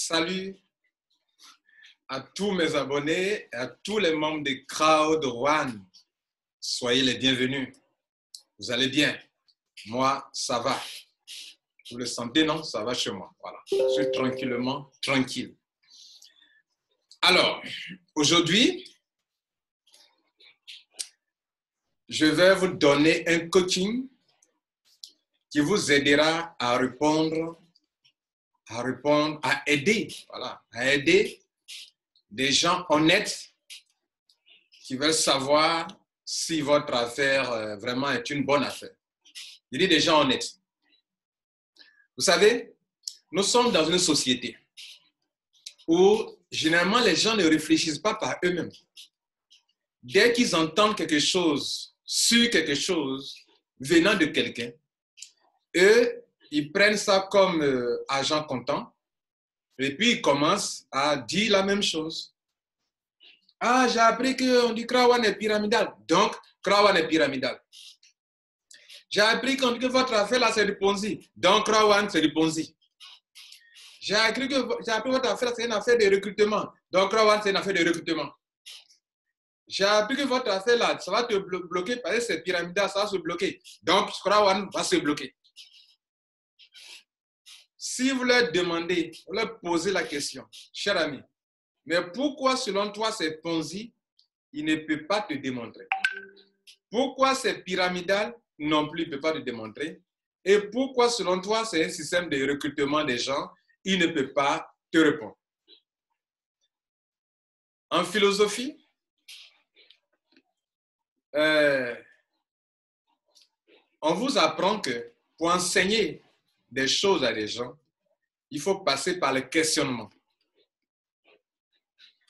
Salut à tous mes abonnés et à tous les membres de Crowd One. Soyez les bienvenus. Vous allez bien? Moi, ça va. Vous le sentez, non? Ça va chez moi. Voilà. Je suis tranquillement tranquille. Alors, aujourd'hui, je vais vous donner un coaching qui vous aidera à répondre, à aider, voilà, à aider des gens honnêtes qui veulent savoir si votre affaire vraiment est une bonne affaire. Je dis des gens honnêtes. Vous savez, nous sommes dans une société où généralement les gens ne réfléchissent pas par eux-mêmes. Dès qu'ils entendent quelque chose, sur quelque chose, venant de quelqu'un, eux, ils prennent ça comme argent comptant et puis ils commencent à dire la même chose. Ah, j'ai appris qu'on dit Crowd One est pyramidal, donc Crowd One est pyramidal. J'ai appris qu'on dit que votre affaire là c'est du Ponzi, donc Crowd One c'est du Ponzi. J'ai appris que votre affaire c'est une affaire de recrutement, donc Crowd One c'est une affaire de recrutement. J'ai appris que votre affaire là, ça va te bloquer parce que c'est pyramidal, ça va se bloquer, donc Crowd One va se bloquer. Si vous leur demandez, vous leur posez la question, cher ami, mais pourquoi selon toi c'est Ponzi, il ne peut pas te démontrer. Pourquoi c'est pyramidal, non plus, il ne peut pas te démontrer. Et pourquoi selon toi c'est un système de recrutement des gens, il ne peut pas te répondre. En philosophie, on vous apprend que pour enseigner des choses à des gens, il faut passer par le questionnement.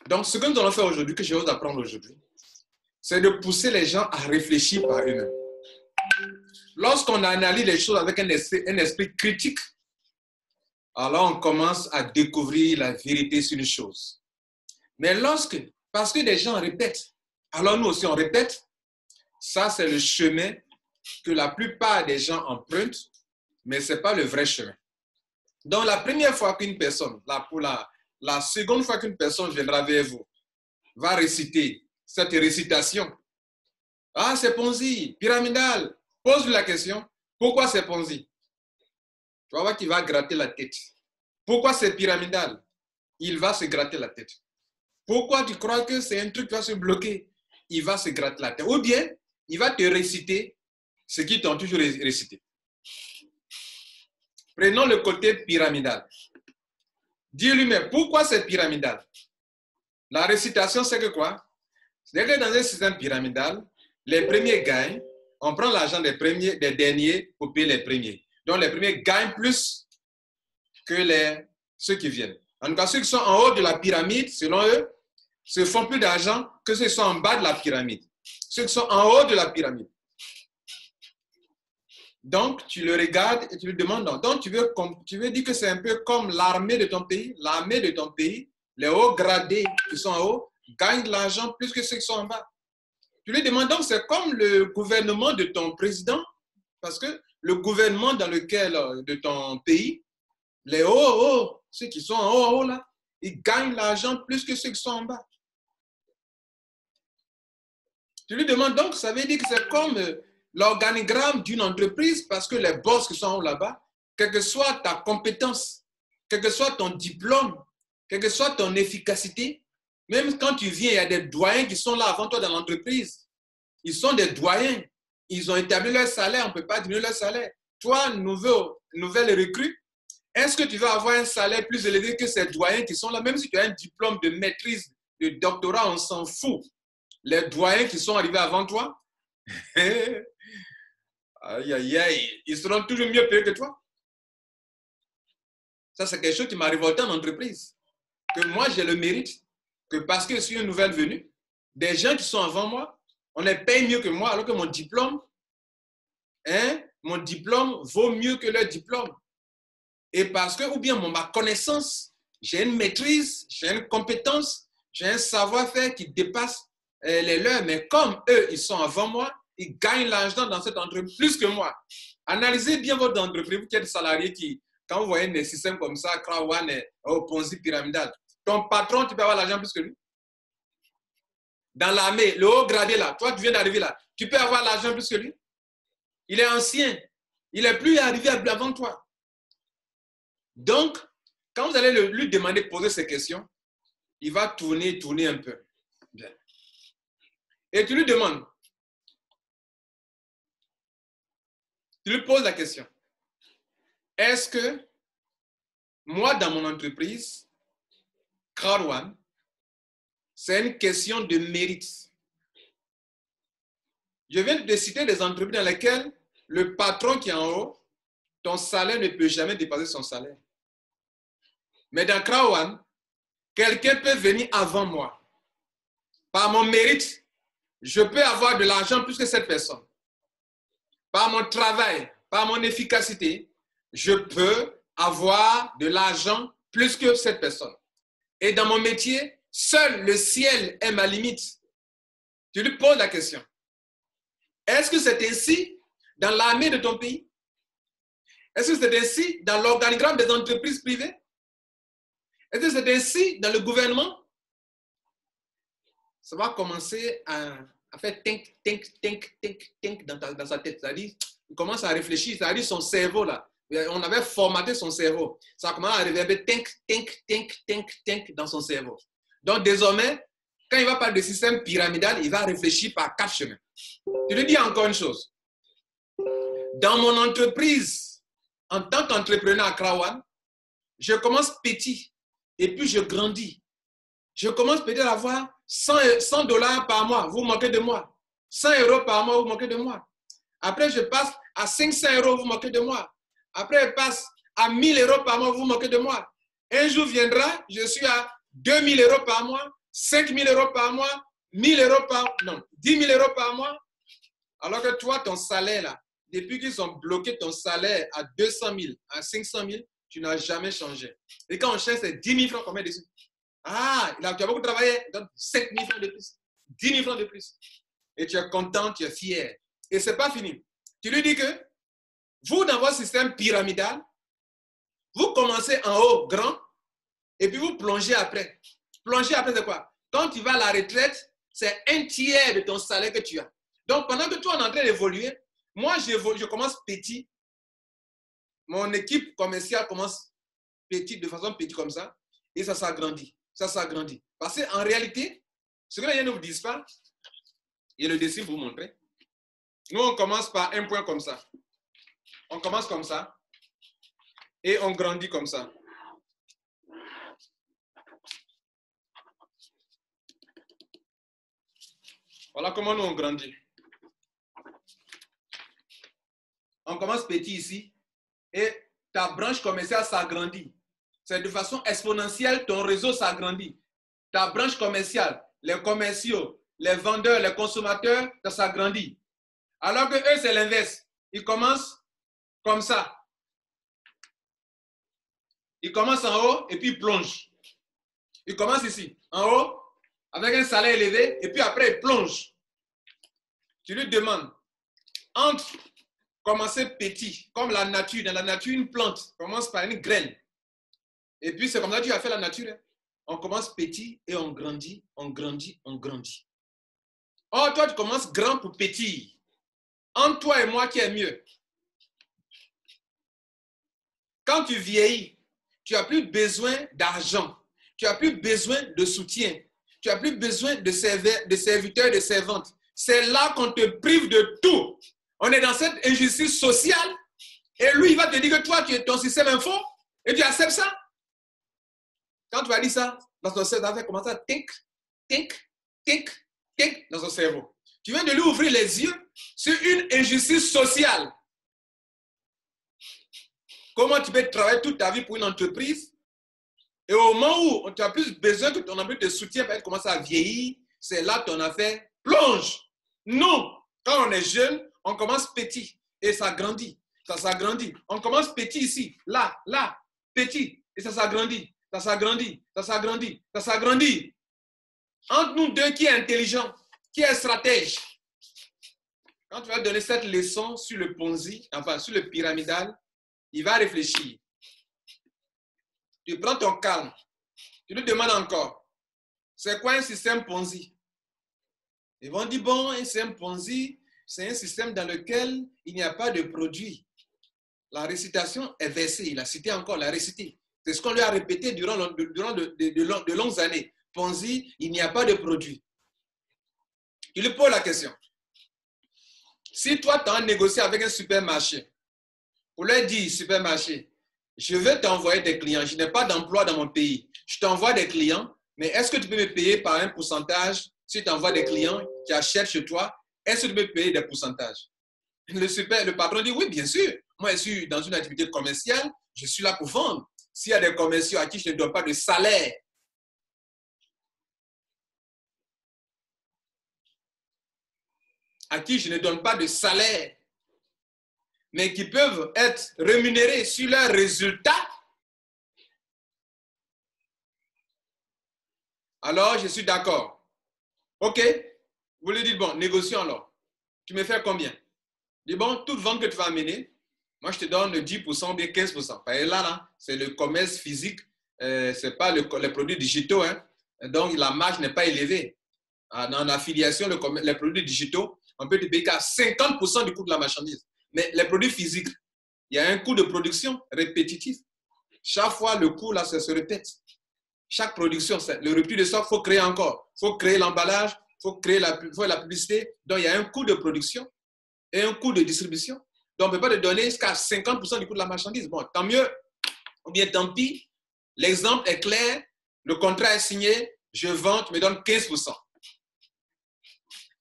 Donc, ce que nous allons faire aujourd'hui, que je vais vous apprendre aujourd'hui, c'est de pousser les gens à réfléchir par eux-mêmes. Lorsqu'on analyse les choses avec un esprit critique, alors on commence à découvrir la vérité sur une chose. Mais parce que des gens répètent, alors nous aussi on répète, ça c'est le chemin que la plupart des gens empruntent, mais ce n'est pas le vrai chemin. Donc la première fois qu'une personne, la seconde fois qu'une personne viendra vers vous, va réciter cette récitation. Ah, c'est Ponzi, pyramidal. Pose-lui la question, pourquoi c'est Ponzi? Tu vas voir qu'il va gratter la tête. Pourquoi c'est pyramidal? Il va se gratter la tête. Pourquoi tu crois que c'est un truc qui va se bloquer? Il va se gratter la tête. Ou bien, il va te réciter ce qu'ils t'ont toujours récité. Prenons le côté pyramidal. Dis-lui, mais pourquoi c'est pyramidal? La récitation, c'est que quoi? C'est que dans un système pyramidal, les premiers gagnent, on prend l'argent des derniers pour payer les premiers. Donc les premiers gagnent plus que ceux qui viennent. En tout cas, ceux qui sont en haut de la pyramide, selon eux, se font plus d'argent que ceux qui sont en bas de la pyramide. Ceux qui sont en haut de la pyramide. Donc, tu le regardes et tu lui demandes. Donc, tu veux dire que c'est un peu comme l'armée de ton pays. L'armée de ton pays, les hauts gradés qui sont en haut, gagnent de l'argent plus que ceux qui sont en bas. Tu lui demandes donc, c'est comme le gouvernement de ton président, parce que le gouvernement de ton pays, les hauts, ceux qui sont en haut là, ils gagnent l'argent plus que ceux qui sont en bas. Tu lui demandes donc, ça veut dire que c'est comme l'organigramme d'une entreprise, parce que les boss qui sont en haut là-bas, quelle que soit ta compétence, quel que soit ton diplôme, quelle que soit ton efficacité, même quand tu viens, il y a des doyens qui sont là avant toi dans l'entreprise. Ils sont des doyens. Ils ont établi leur salaire, on ne peut pas diminuer leur salaire. Toi, nouvelle recrue, est-ce que tu vas avoir un salaire plus élevé que ces doyens qui sont là? Même si tu as un diplôme de maîtrise, de doctorat, on s'en fout. Les doyens qui sont arrivés avant toi, aïe, aïe, aïe, ils seront toujours mieux payés que toi. Ça, c'est quelque chose qui m'a révolté en entreprise. Que moi, j'ai le mérite, que parce que je suis une nouvelle venue, des gens qui sont avant moi, on les paye mieux que moi, alors que mon diplôme vaut mieux que leur diplôme. Et parce que, ou bien ma connaissance, j'ai une maîtrise, j'ai une compétence, j'ai un savoir-faire qui dépasse les leurs. Mais comme eux, ils sont avant moi, ils gagnent l'argent dans cette entreprise plus que moi. Analysez bien votre entreprise, vous qui êtes salarié qui quand vous voyez des systèmes comme ça, Crowd et Ponzi pyramidal, ton patron, tu peux avoir l'argent plus que lui. Dans l'armée, le haut gradé là, toi tu viens d'arriver là, tu peux avoir l'argent plus que lui. Il est ancien, il est plus arrivé avant toi. Donc, quand vous allez lui demander de poser ces questions, il va tourner un peu. Bien. Et tu lui demandes, tu lui poses la question, est-ce que moi dans mon entreprise, Crowd, c'est une question de mérite. Je viens de citer des entreprises dans lesquelles le patron qui est en haut, ton salaire ne peut jamais dépasser son salaire. Mais dans Crowd, quelqu'un peut venir avant moi. Par mon mérite, je peux avoir de l'argent plus que cette personne. Par mon travail, par mon efficacité, je peux avoir de l'argent plus que cette personne. Et dans mon métier, seul le ciel est ma limite. Tu lui poses la question. Est-ce que c'est ainsi dans l'armée de ton pays? Est-ce que c'est ainsi dans l'organigramme des entreprises privées? Est-ce que c'est ainsi dans le gouvernement? Ça va commencer à faire think dans sa tête. C'est-à-dire, il commence à réfléchir, c'est-à-dire son cerveau là. On avait formaté son cerveau. Ça commence à réveiller think dans son cerveau. Donc désormais, quand il va parler de système pyramidal, il va réfléchir par 4 chemins. Je lui dis encore une chose. Dans mon entreprise, en tant qu'entrepreneur à Crowd, je commence petit et puis je grandis. Je commence peut-être à avoir 100 dollars par mois, vous manquez de moi. 100 euros par mois, vous manquez de moi. Après, je passe à 500 euros, vous manquez de moi. Après, je passe à 1000 euros par mois, vous manquez de moi. Un jour viendra, je suis à 2000 euros par mois, 5000 euros par mois, 1000 euros par non, 10 000 euros par mois. Alors que toi, ton salaire, là, depuis qu'ils ont bloqué ton salaire à 200 000, à 500 000, tu n'as jamais changé. Et quand on cherche, c'est 10 000 francs, combien dessus? Ah, tu as beaucoup travaillé, donc 5 000 francs de plus, 10 000 francs de plus. Et tu es content, tu es fier. Et ce n'est pas fini. Tu lui dis que vous, dans votre système pyramidal, vous commencez en haut, grand, et puis vous plongez après. Plonger après, c'est quoi? Quand tu vas à la retraite, c'est 1/3 de ton salaire que tu as. Donc, pendant que toi, on est en train d'évoluer, moi, je commence petit. Mon équipe commerciale commence petit, de façon petite comme ça, et ça s'agrandit. Ça s'agrandit. Parce qu'en réalité, ce que les gens ne vous disent pas, et le dessin pour vous montrer, nous, on commence par un point comme ça. On commence comme ça, et on grandit comme ça. Voilà comment nous, on grandit. On commence petit ici, et ta branche commerciale s'agrandit. C'est de façon exponentielle, ton réseau s'agrandit. Ta branche commerciale, les commerciaux, les vendeurs, les consommateurs, ça s'agrandit. Alors que eux, c'est l'inverse. Ils commencent comme ça. Ils commencent en haut et puis ils plongent. Ils commencent ici, en haut, avec un salaire élevé, et puis après, ils plongent. Tu lui demandes, entre commencer petit, comme la nature. Dans la nature, une plante commence par une graine. Et puis, c'est comme ça que tu as fait la nature. On commence petit et on grandit, on grandit, on grandit. Or, toi, tu commences grand pour petit. Entre toi et moi, qui est mieux? Quand tu vieillis, tu n'as plus besoin d'argent. Tu n'as plus besoin de soutien. Tu n'as plus besoin de serviteurs, de servantes. C'est là qu'on te prive de tout. On est dans cette injustice sociale. Et lui, il va te dire que toi, tu es ton système info. Et tu acceptes ça. Quand tu vas dire ça, dans ton cerveau, ça va commencer à think dans son cerveau. Tu viens de lui ouvrir les yeux sur une injustice sociale. Comment tu peux travailler toute ta vie pour une entreprise et au moment où tu as plus besoin que ton entreprise te soutienne, tu commences à vieillir, c'est là que ton affaire plonge. Non, quand on est jeune, on commence petit et ça grandit. Ça s'agrandit. On commence petit ici, là, petit et ça s'agrandit. Ça s'agrandit, ça s'agrandit, ça s'agrandit. Entre nous deux, qui est intelligent, qui est stratège? Quand tu vas donner cette leçon sur le Ponzi, enfin sur le pyramidal, il va réfléchir. Tu prends ton calme. Tu lui demandes encore, c'est quoi un système Ponzi? Ils vont dire, bon, un système Ponzi, c'est un système dans lequel il n'y a pas de produit. La récitation est versée. Il a cité encore la récité. C'est ce qu'on lui a répété durant de longues années. Ponzi, il n'y a pas de produit. Tu lui poses la question. Si toi, tu as négocié avec un supermarché, pour leur dire, supermarché, je veux t'envoyer des clients, je n'ai pas d'emploi dans mon pays. Je t'envoie des clients, mais est-ce que tu peux me payer par un pourcentage si tu envoies des clients qui achètent chez toi? Est-ce que tu peux me payer des pourcentages? Le patron dit, oui, bien sûr. Moi, je suis dans une activité commerciale, je suis là pour vendre. S'il y a des commerciaux à qui je ne donne pas de salaire, mais qui peuvent être rémunérés sur leurs résultats, alors je suis d'accord. OK, vous lui dites, bon, négocions alors. Tu me fais combien? Dis, bon, toute vente que tu vas amener, moi je te donne 10% ou bien 15%. Et là, c'est le commerce physique, ce n'est pas les produits digitaux. Hein. Donc la marge n'est pas élevée. Dans l'affiliation, les produits digitaux, on peut te payer qu'à 50% du coût de la marchandise. Mais les produits physiques, il y a un coût de production répétitif. Chaque fois, le coût là, ça se répète. Chaque production, le repli de stock, il faut créer encore. Il faut créer l'emballage, il faut créer la publicité. Donc, il y a un coût de production et un coût de distribution. Donc, on ne peut pas te donner jusqu'à 50% du coût de la marchandise. Bon, tant mieux ou bien tant pis. L'exemple est clair. Le contrat est signé. Je vends, tu me donnes 15%.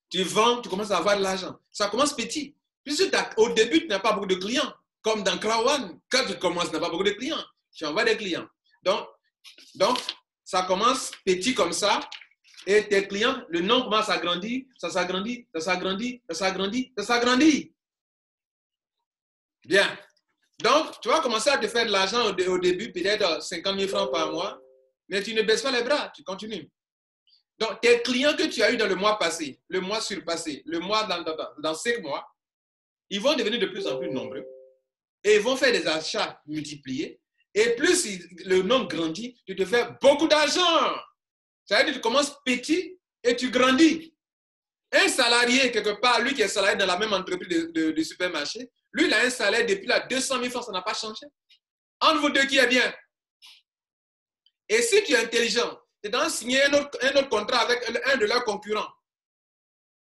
Tu vends, tu commences à avoir de l'argent. Ça commence petit. Puisque au début, tu n'as pas beaucoup de clients. Comme dans Krawan, quand tu commences, tu n'as pas beaucoup de clients. Tu envoies des clients. Donc, ça commence petit comme ça. Et tes clients, le nombre commence à grandir. Ça s'agrandit, ça s'agrandit, ça s'agrandit, ça s'agrandit. Bien. Donc, tu vas commencer à te faire de l'argent au début, peut-être 50 000 francs par mois. Mais tu ne baisses pas les bras, tu continues. Donc, tes clients que tu as eu dans le mois passé, le mois surpassé, le mois dans 5 mois, ils vont devenir de plus en plus nombreux et ils vont faire des achats multipliés. Et plus le nombre grandit, tu te fais beaucoup d'argent. Ça veut dire que tu commences petit et tu grandis. Un salarié, quelque part, lui qui est salarié dans la même entreprise de supermarché, lui, il a un salaire depuis là, 200 000 francs, ça n'a pas changé. Entre vous deux, qui est bien? Et si tu es intelligent, tu dois signer un autre contrat avec un de leurs concurrents.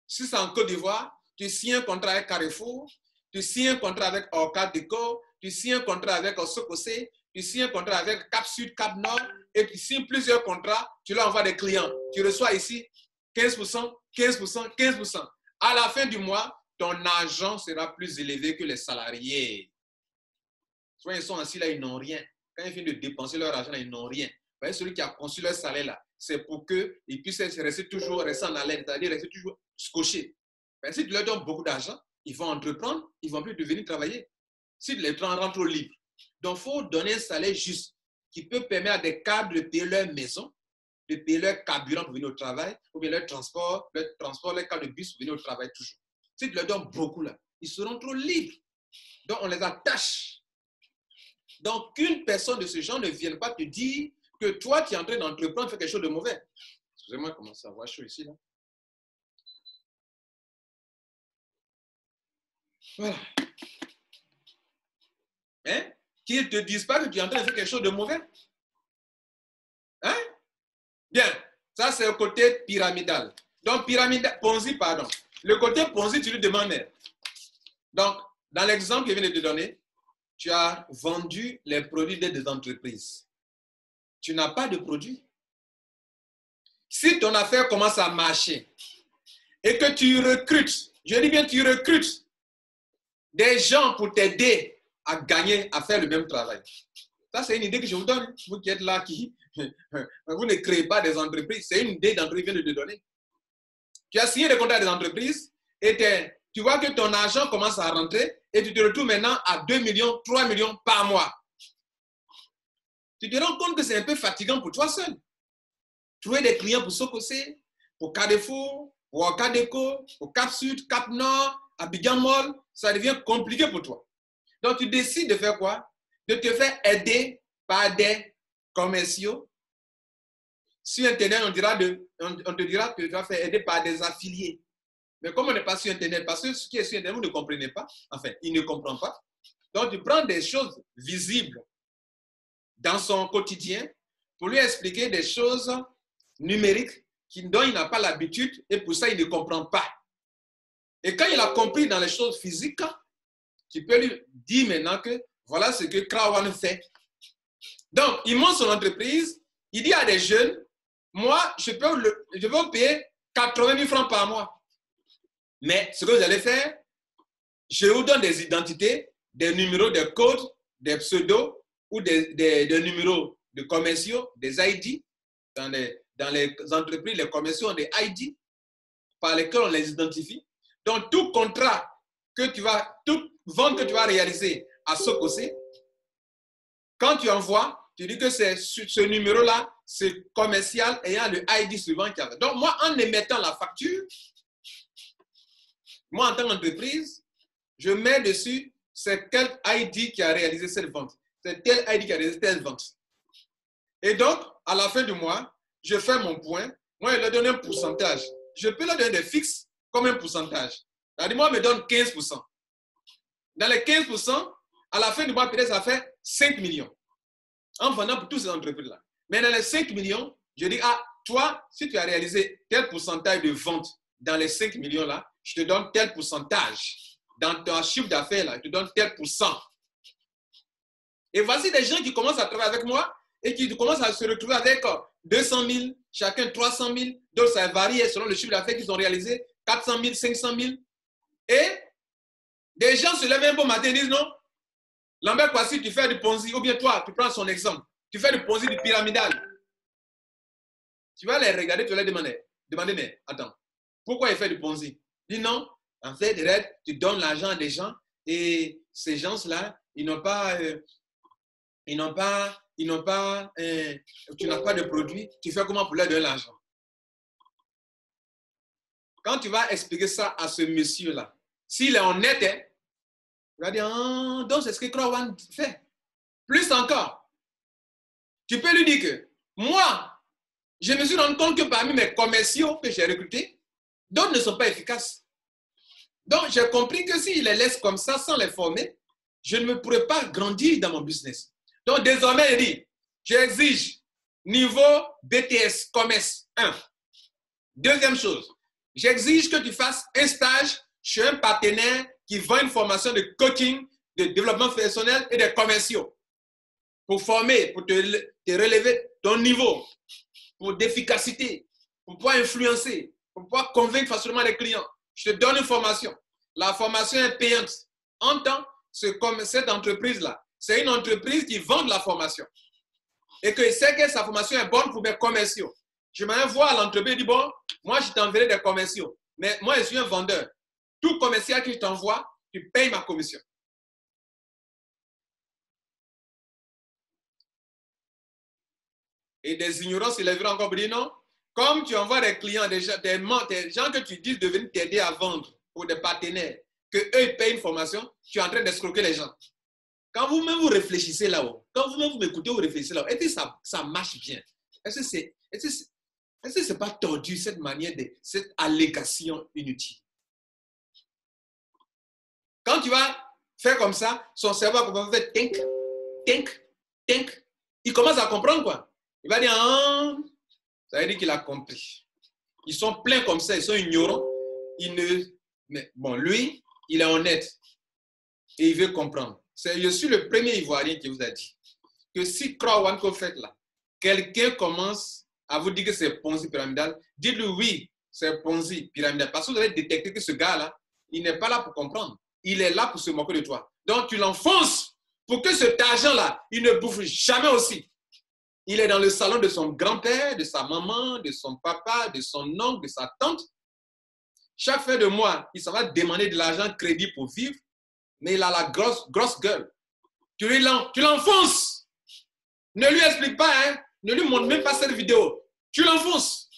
Si c'est en Côte d'Ivoire, tu signes un contrat avec Carrefour, tu signes un contrat avec Orcade Déco, tu signes un contrat avec Sococé, tu signes un contrat avec Cap Sud, Cap Nord, et tu signes plusieurs contrats, tu leur envoies des clients. Tu reçois ici 15%, 15%, 15%. À la fin du mois, ton argent sera plus élevé que les salariés. Soit ils sont assis là, ils n'ont rien. Quand ils finissent de dépenser leur argent, là, ils n'ont rien. Vous voyez, celui qui a conçu leur salaire là, c'est pour qu'ils puissent rester en haleine, c'est-à-dire rester toujours scotchés. Mais si tu leur donnes beaucoup d'argent, ils vont entreprendre, ils ne vont plus devenir travailler. Si tu les rends trop libres. Donc, il faut donner un salaire juste qui peut permettre à des cadres de payer leur maison, de payer leur carburant pour venir au travail, ou bien leur transport, les cadres de bus pour venir au travail toujours. Si tu leur donnes beaucoup là, ils seront trop libres. Donc, on les attache. Donc, qu'une personne de ce genre ne vienne pas te dire que toi, tu es en train d'entreprendre, faire quelque chose de mauvais. Excusez-moi, comment ça va chaud ici, là. Voilà. Hein? Qu'ils ne te disent pas que tu es en train de faire quelque chose de mauvais. Hein? Bien. Ça, c'est le côté pyramidal. Donc, Ponzi, pardon. Le côté Ponzi, tu lui demandes. Donc, dans l'exemple que je viens de te donner, tu as vendu les produits des entreprises. Tu n'as pas de produit. Si ton affaire commence à marcher et que tu recrutes, je dis bien tu recrutes des gens pour t'aider à gagner, à faire le même travail. Ça, c'est une idée que je vous donne. Vous qui êtes là, vous ne créez pas des entreprises. C'est une idée d'entreprise que je viens de te donner. Tu as signé des contrats des entreprises et tu vois que ton argent commence à rentrer et tu te retrouves maintenant à 2 millions, 3 millions par mois. Tu te rends compte que c'est un peu fatigant pour toi seul. Trouver des clients pour Sococé, pour Carrefour, pour Orcade Déco, pour Cap Sud, Cap Nord, Abidjan Mall, ça devient compliqué pour toi. Donc, tu décides de faire quoi? De te faire aider par des commerciaux. Sur Internet, on te dira que tu vas faire aider par des affiliés. Mais comme on n'est pas sur Internet, parce que ce qui est sur Internet, vous ne comprenez pas. Enfin, il ne comprend pas. Donc, tu prends des choses visibles dans son quotidien pour lui expliquer des choses numériques dont il n'a pas l'habitude et pour ça, il ne comprend pas. Et quand il a compris dans les choses physiques, tu peux lui dire maintenant que voilà ce que Crowd fait. Donc, il monte son entreprise, il dit à des jeunes, moi, je vais vous payer 80 000 francs par mois. Mais ce que vous allez faire, je vous donne des identités, des numéros, des codes, des pseudos ou des numéros de commerciaux, des ID. Dans les entreprises, les commerciaux ont des ID par lesquels on les identifie. Donc, tout contrat toute vente que tu vas réaliser à Sococé, quand tu envoies, tu dis que c'est ce numéro-là, c'est commercial ayant le ID suivant qu'il y a. Donc, moi, en émettant la facture, moi, en tant qu'entreprise, je mets dessus c'est quel ID qui a réalisé cette vente. C'est tel ID qui a réalisé telle vente. Et donc, à la fin du mois, je fais mon point. Moi, je leur donne un pourcentage. Je peux leur donner des fixes comme un pourcentage. C'est-à-dire, moi, je me donne 15%. Dans les 15%, à la fin du mois, peut-être ça fait 5 millions. En vendant pour toutes ces entreprises-là. Mais dans les 5 millions, je dis, ah, toi, si tu as réalisé tel pourcentage de vente dans les 5 millions-là, je te donne tel pourcentage. Dans ton chiffre d'affaires, là, je te donne tel pourcent. Et voici des gens qui commencent à travailler avec moi et qui commencent à se retrouver avec 200 000, chacun 300 000. D'autres, ça varie selon le chiffre d'affaires qu'ils ont réalisé, 400 000, 500 000. Et des gens se lèvent un bon matin et disent non, Lambert Kwasi, tu fais du Ponzi, ou bien toi, tu prends son exemple, tu fais du Ponzi, du pyramidal. Tu vas les regarder, tu vas les demander, mais attends, pourquoi il fait du Ponzi? Dis non, en fait, Red, tu donnes l'argent à des gens et ces gens-là, tu n'as pas de produit, tu fais comment pour leur donner l'argent? Quand tu vas expliquer ça à ce monsieur-là, s'il est honnête, il va dire, ah, donc c'est ce que Crowd fait. Plus encore, tu peux lui dire que moi, je me suis rendu compte que parmi mes commerciaux que j'ai recrutés, d'autres ne sont pas efficaces. Donc, j'ai compris que s'il les laisse comme ça, sans les former, je ne pourrais pas grandir dans mon business. Donc, désormais, il dit, j'exige niveau BTS, commerce 1. Deuxième chose, j'exige que tu fasses un stage chez un partenaire qui vend une formation de coaching, de développement personnel et de commerciaux pour former, pour te relever ton niveau, pour d'efficacité, pour pouvoir influencer, pour pouvoir convaincre facilement les clients. Je te donne une formation. La formation est payante. En tant que cette entreprise-là, c'est une entreprise qui vend de la formation et que sait que sa formation est bonne pour mes commerciaux. Je m'en vais voir l'entreprise et dis, bon, moi, je t'enverrai des commerciaux, mais moi, je suis un vendeur. Tout commercial que je t'envoie, tu payes ma commission. Et des ignorants se lèveront encore pour dire non. Comme tu envoies des clients, des gens que tu dis de venir t'aider à vendre pour des partenaires, qu'eux ils payent une formation, tu es en train d'escroquer les gens. Quand vous-même vous réfléchissez là-haut, quand vous-même vous m'écoutez, vous réfléchissez là-haut, est-ce que ça marche bien? Est-ce que c'est pas tordu cette manière cette allégation inutile? Quand tu vas faire comme ça, son cerveau va faire think, think, think. Il commence à comprendre quoi. Il va dire, ah, ça veut dire qu'il a compris. Ils sont pleins comme ça, ils sont ignorants. Mais bon, lui, il est honnête et il veut comprendre. Je suis le premier Ivoirien qui vous a dit que si Crowd qu'on fait là, quelqu'un commence à vous dire que c'est Ponzi pyramidal, dites-lui oui, c'est Ponzi pyramidal. Parce que vous avez détecté que ce gars-là, il n'est pas là pour comprendre. Il est là pour se moquer de toi. Donc, tu l'enfonces pour que cet argent-là, il ne bouffe jamais aussi. Il est dans le salon de son grand-père, de sa maman, de son papa, de son oncle, de sa tante. Chaque fin de mois, il s'en va demander de l'argent crédit pour vivre, mais il a la grosse gueule. Tu l'enfonces. Ne lui explique pas, hein? Ne lui montre même pas cette vidéo. Tu l'enfonces.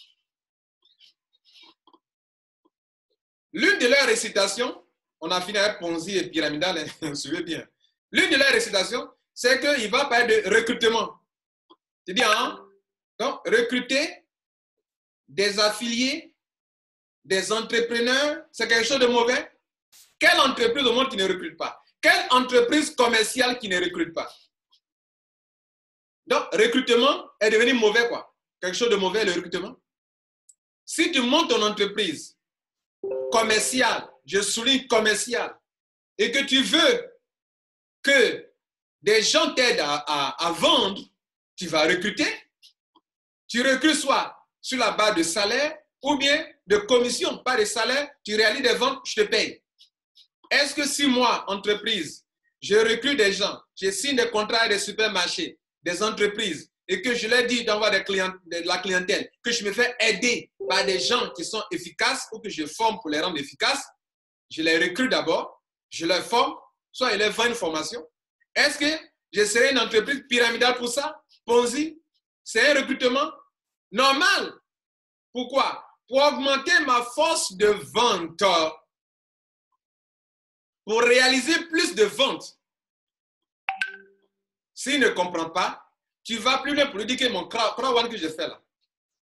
L'une de leurs récitations, on a fini avec Ponzi et pyramidal, vous suivez bien. L'une de leurs récitations, c'est qu'il va parler de recrutement. Tu dis, hein? Donc, recruter des affiliés, des entrepreneurs, c'est quelque chose de mauvais? Quelle entreprise au monde qui ne recrute pas? Quelle entreprise commerciale qui ne recrute pas? Donc, recrutement est devenu mauvais, quoi. Quelque chose de mauvais, le recrutement. Si tu montes ton entreprise commerciale, je souligne commerciale, et que tu veux que des gens t'aident à vendre, tu vas recruter. Tu recrutes soit sur la base de salaire ou bien de commission, pas de salaire, tu réalises des ventes, je te paye. Est-ce que si moi, entreprise, je recrute des gens, je signe des contrats avec des supermarchés, des entreprises, et que je leur dis d'envoyer de la clientèle, que je me fais aider par des gens qui sont efficaces ou que je forme pour les rendre efficaces, je les recrute d'abord, je les forme, soit je leur vends une formation. Est-ce que je serai une entreprise pyramidale pour ça? Ponzi? C'est un recrutement normal. Pourquoi? Pour augmenter ma force de vente, pour réaliser plus de ventes. S'il ne comprend pas, tu vas plus loin pour lui dire que mon crowd que je fais là,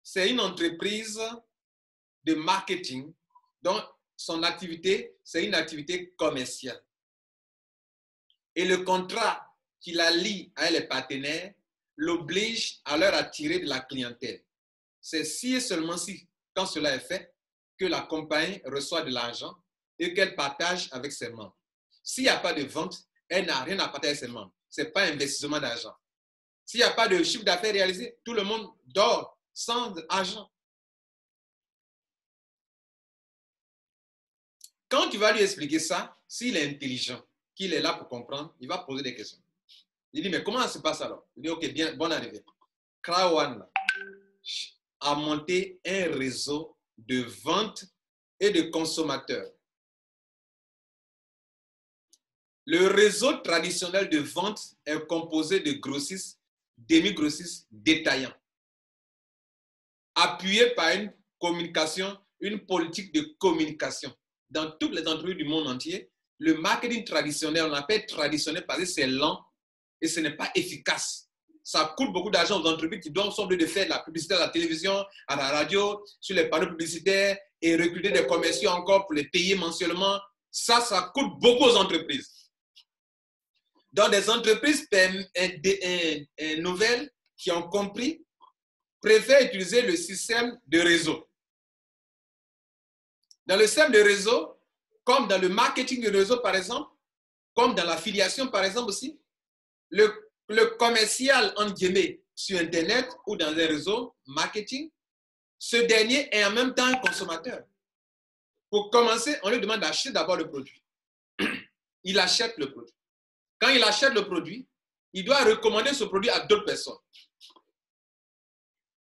c'est une entreprise de marketing dont son activité, c'est une activité commerciale. Et le contrat qui la lie avec les partenaires l'oblige à leur attirer de la clientèle. C'est si et seulement si, quand cela est fait, que la compagnie reçoit de l'argent et qu'elle partage avec ses membres. S'il n'y a pas de vente, elle n'a rien à partager avec ses membres. Ce n'est pas un investissement d'argent. S'il n'y a pas de chiffre d'affaires réalisé, tout le monde dort sans argent. Quand tu vas lui expliquer ça, s'il est intelligent, qu'il est là pour comprendre, il va poser des questions. Il dit, mais comment ça se passe alors? Il dit, ok, bien, bonne arrivée. Krawan a monté un réseau de vente et de consommateurs. Le réseau traditionnel de vente est composé de grossistes, demi-grossistes, détaillants, appuyé par une communication, une politique de communication. Dans toutes les entreprises du monde entier, le marketing traditionnel, on l'appelle traditionnel parce que c'est lent et ce n'est pas efficace. Ça coûte beaucoup d'argent aux entreprises qui doivent de faire de la publicité à la télévision, à la radio, sur les panneaux publicitaires et recruter des commerciaux encore pour les payer mensuellement. Ça coûte beaucoup aux entreprises. Donc, des entreprises nouvelles qui ont compris préfèrent utiliser le système de réseau. Dans le système de réseau, comme dans le marketing de réseau, par exemple, comme dans l'affiliation, par exemple aussi, le commercial, en guillemets, sur Internet ou dans un réseau marketing, ce dernier est en même temps un consommateur. Pour commencer, on lui demande d'acheter d'abord le produit. Il achète le produit. Quand il achète le produit, il doit recommander ce produit à d'autres personnes.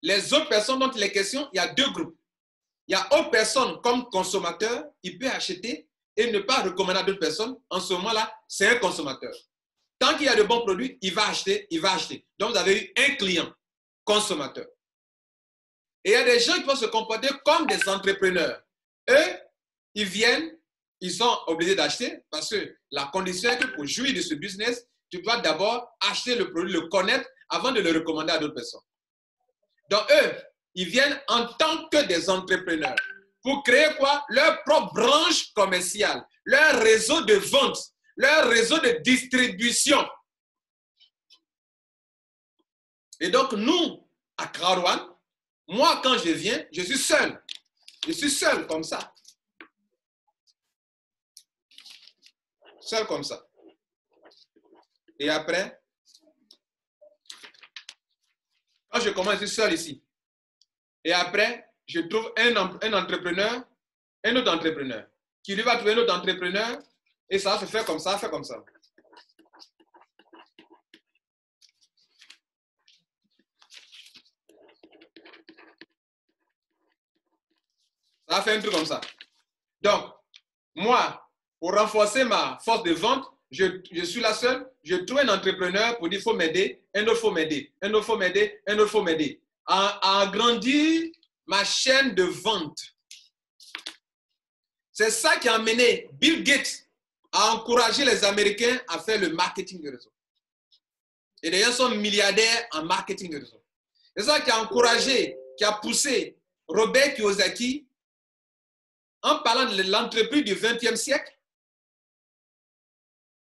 Les autres personnes dont il est question, il y a deux groupes. Il y a autre personne comme consommateur, il peut acheter et ne pas recommander à d'autres personnes. En ce moment-là, c'est un consommateur. Tant qu'il y a de bons produits, il va acheter, il va acheter. Donc, vous avez eu un client, consommateur. Et il y a des gens qui vont se comporter comme des entrepreneurs. Eux, ils viennent, ils sont obligés d'acheter parce que la condition est que pour jouir de ce business, tu dois d'abord acheter le produit, le connaître avant de le recommander à d'autres personnes. Donc, eux, ils viennent en tant que des entrepreneurs pour créer quoi? Leur propre branche commerciale, leur réseau de vente, leur réseau de distribution. Et donc, nous, à Crowd1, moi, quand je viens, je suis seul. Je suis seul comme ça. Seul comme ça. Et après, quand je commence, je suis seul ici. Et après, je trouve un entrepreneur, un autre entrepreneur, qui lui va trouver un autre entrepreneur, et ça va se faire comme ça, fait comme ça. Ça va faire un truc comme ça. Donc, moi, pour renforcer ma force de vente, je suis la seule, je trouve un entrepreneur pour dire il faut m'aider, un autre faut m'aider, un autre faut m'aider, un autre faut m'aider. À agrandir ma chaîne de vente. C'est ça qui a amené Bill Gates à encourager les Américains à faire le marketing de réseau. Et d'ailleurs, ils sont milliardaires en marketing de réseau. C'est ça qui a encouragé, qui a poussé Robert Kiyosaki, en parlant de l'entreprise du XXe siècle,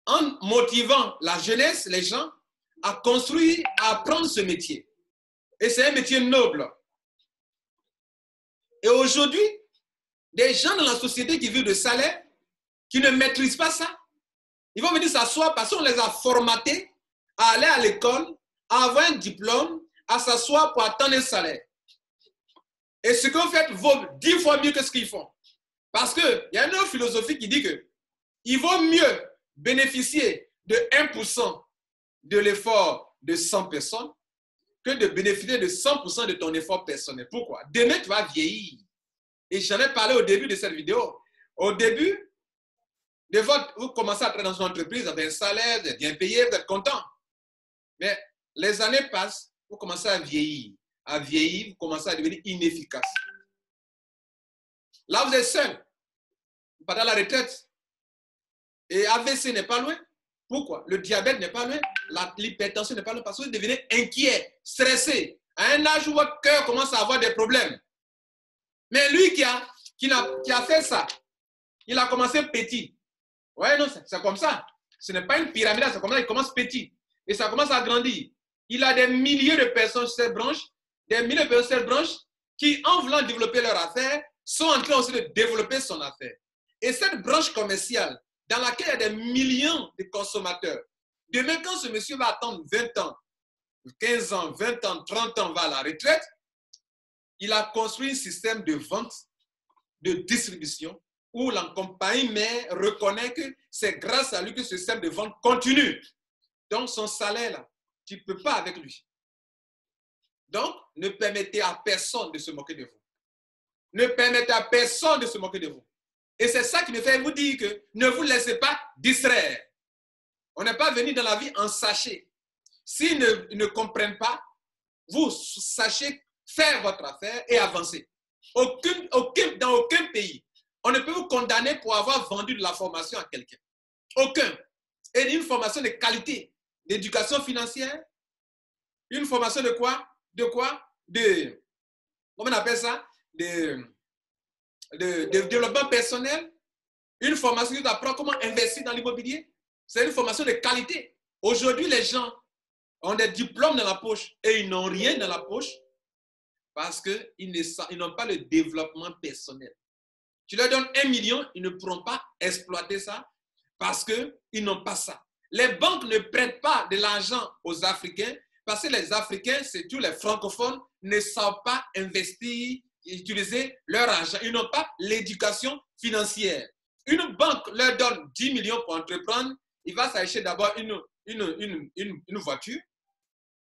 en motivant la jeunesse, les gens, à construire, à apprendre ce métier. Et c'est un métier noble. Et aujourd'hui, des gens dans la société qui vivent de salaire, qui ne maîtrisent pas ça, ils vont venir s'asseoir parce qu'on les a formatés à aller à l'école, à avoir un diplôme, à s'asseoir pour attendre un salaire. Et ce que vous faites vaut 10 fois mieux que ce qu'ils font. Parce qu'il y a une autre philosophie qui dit qu'il vaut mieux bénéficier de 1% de l'effort de 100 personnes que de bénéficier de 100% de ton effort personnel. Pourquoi? Demain, tu vas vieillir. Et j'en ai parlé au début de cette vidéo. Au début, des fois, vous commencez à travailler dans une entreprise, vous avez un salaire, vous êtes bien payé, vous êtes content. Mais les années passent, vous commencez à vieillir. À vieillir, vous commencez à devenir inefficace. Là, vous êtes seul. Vous partez à la retraite. Et AVC n'est pas loin. Pourquoi? Le diabète n'est pas loin. L'hypertension n'est pas loin parce que vous devenez inquiet, stressé. À un âge où votre cœur commence à avoir des problèmes. Mais lui qui a fait ça, il a commencé petit. Oui, non, c'est comme ça. Ce n'est pas une pyramide, c'est comme ça, il commence petit. Et ça commence à grandir. Il a des milliers de personnes sur cette branche, des milliers de personnes sur cette branche qui, en voulant développer leur affaire, sont en train aussi de développer son affaire. Et cette branche commerciale, dans laquelle il y a des millions de consommateurs, demain, quand ce monsieur va attendre 20 ans, 15 ans, 20 ans, 30 ans, va à la retraite, il a construit un système de vente, de distribution, où la compagnie mère reconnaît que c'est grâce à lui que ce système de vente continue. Donc, son salaire, là, tu ne peux pas avec lui. Donc, ne permettez à personne de se moquer de vous. Ne permettez à personne de se moquer de vous. Et c'est ça qui me fait vous dire que ne vous laissez pas distraire. On n'est pas venu dans la vie en sachet. S'ils ne comprennent pas, vous sachez faire votre affaire et avancer. Dans aucun pays, on ne peut vous condamner pour avoir vendu de la formation à quelqu'un. Aucun. Et une formation de qualité, d'éducation financière, une formation de quoi? Comment on appelle ça? De développement personnel, une formation qui t'apprend comment investir dans l'immobilier. C'est une formation de qualité. Aujourd'hui, les gens ont des diplômes dans la poche et ils n'ont rien dans la poche parce qu'ils n'ont pas le développement personnel. Tu leur donnes 1 million, ils ne pourront pas exploiter ça parce qu'ils n'ont pas ça. Les banques ne prêtent pas de l'argent aux Africains parce que les Africains, c'est tous les francophones, ne savent pas investir, utiliser leur argent. Ils n'ont pas l'éducation financière. Une banque leur donne 10 millions pour entreprendre, il va s'acheter d'abord une voiture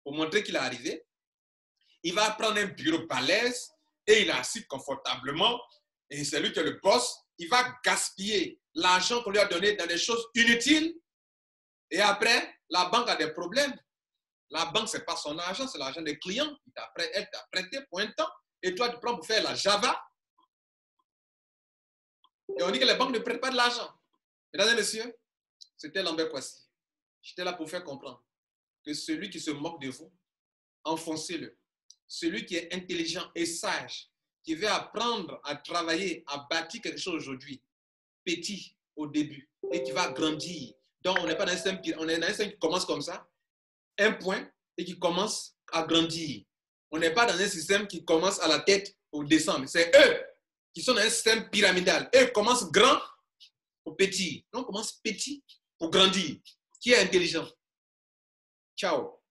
pour montrer qu'il est arrivé. Il va prendre un bureau balèze et il est assis confortablement. Et c'est lui qui est le boss. Il va gaspiller l'argent qu'on lui a donné dans des choses inutiles. Et après, la banque a des problèmes. La banque, ce n'est pas son argent, c'est l'argent des clients. Elle t'a prêté pour un temps. Et toi, tu prends pour faire la Java. Et on dit que les banques ne prêtent pas de l'argent. Mesdames et messieurs, c'était Lambert Kouassi. J'étais là pour faire comprendre que celui qui se moque de vous, enfoncez-le. Celui qui est intelligent et sage, qui veut apprendre à travailler, à bâtir quelque chose aujourd'hui, petit au début, et qui va grandir. Donc, on n'est pas dans un système, on est dans un système qui commence comme ça, un point, et qui commence à grandir. On n'est pas dans un système qui commence à la tête au descendre. C'est eux qui sont dans un système pyramidal. Eux commencent grand au petit. Donc, on commence petit pour grandir. Qui est intelligent? Ciao.